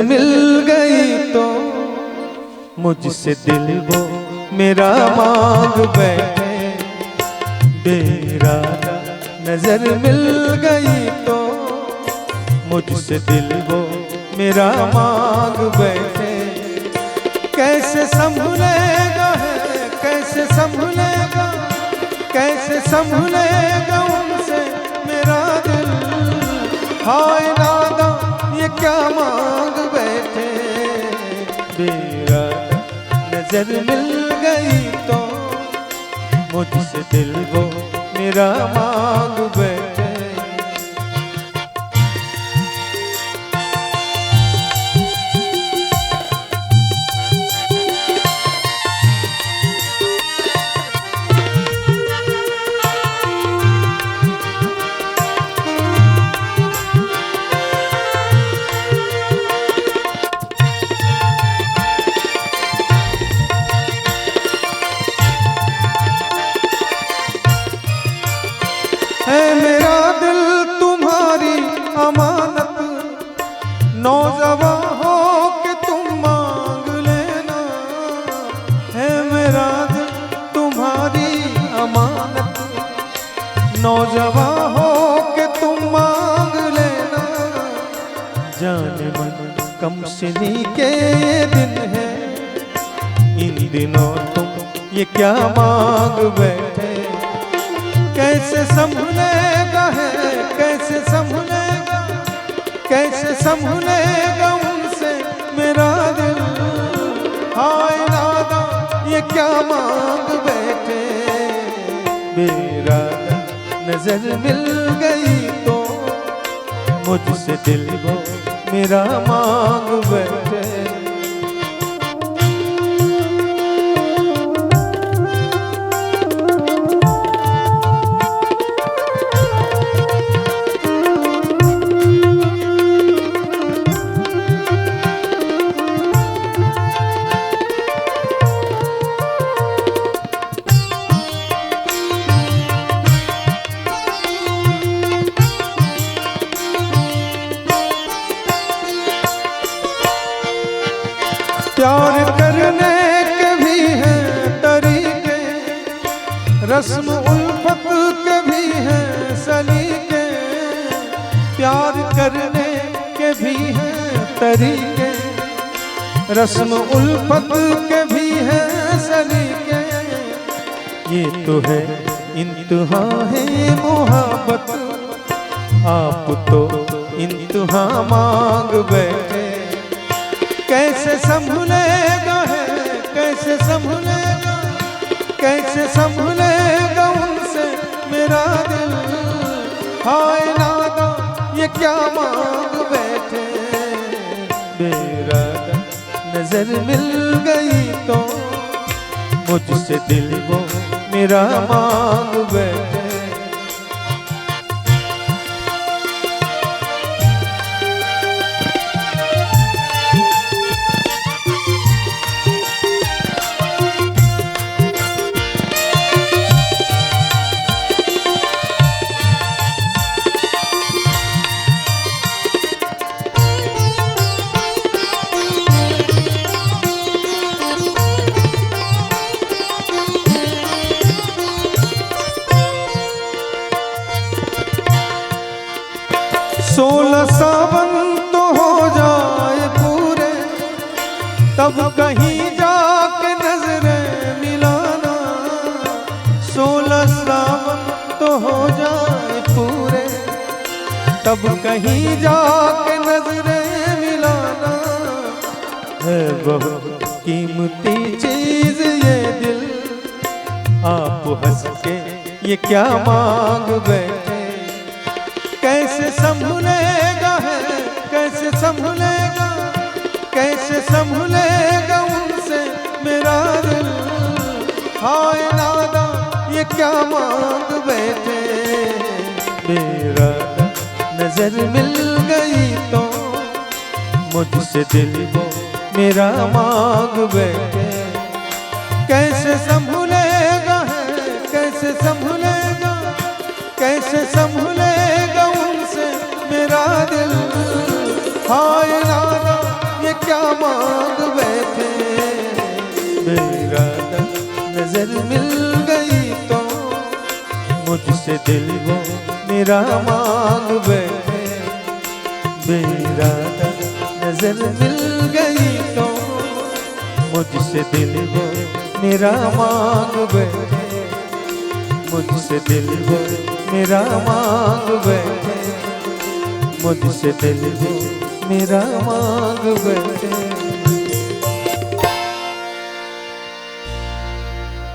मिल गई तो मुझसे दिल वो मेरा मांग बैठे। बेइरादा नजर मिल गई तो मुझसे दिल वो मेरा मांग बैठे। कैसे संभलेगा है, कैसे संभलेगा, कैसे संभलेगा उनसे मेरा दिल। हाय नादा ये क्या मांग बैठे। बेइरादा नजर मिल गई तो मुझसे दिल वो मेरा मांग बैठे। है मेरा दिल तुम्हारी अमानत, नौजवां हो के तुम मांग लेना। है मेरा दिल तुम्हारी अमानत, नौजवां हो के तुम मांग लेना। जाने मन कम सिनी के ये दिन है, इन दिनों तुम ये क्या मांग बैठे। कैसे संभलेगा है, कैसे संभलेगा, कैसे संभलेगा उनसे मेरा दिल। हाय नादा ये क्या मांग बैठे। बेइरादा नजर मिल गई तो मुझसे दिल वो मेरा मांग बैठे। प्यार करने के भी हैं तरीके, रस्म उल्फत के भी हैं सलीके। प्यार करने के भी हैं तरीके, रस्म उल्फत के भी हैं सलीके। ये तो है इंतहा है मोहब्बत, आप तो इंतहा मांग बैठे। कैसे संभलेगा है, कैसे संभलेगा, कैसे संभलेगा उनसे मेरा दिल। हाय नादा ये क्या मांग बैठे। बेइरादा नजर मिल गई तो मुझसे दिल वो मेरा मांग बैठे। सोलह सावन तो हो जाए पूरे, तब कहीं जाके नजरें मिलाना। 16 सावन तो हो जाए पूरे, तब कहीं जाके नजरें मिलाना। है बहुत कीमती चीज ये दिल, आप हंस के ये क्या मांग बैठे। कैसे संभलेगा है, कैसे संभलेगा, कैसे संभलेगा उनसे मेरा दिल। हाय नादा ये क्या मांग बैठे। बेइरादा नजर मिल गई तो मुझसे दिल वो मेरा मांग बैठे। कैसे संभलेगा है, कैसे संभलेगा, कैसे संभलेगा उनसे मेरा दिल। हाय नादा मुझसे दिल वो मेरा मांग बैठे। बेइरादा नजर मिल गई तो मुझसे दिल वो मेरा मांग बैठे। मुझसे दिल वो मेरा मांग बैठे। मुझसे दिल वो मेरा मांग बैठे।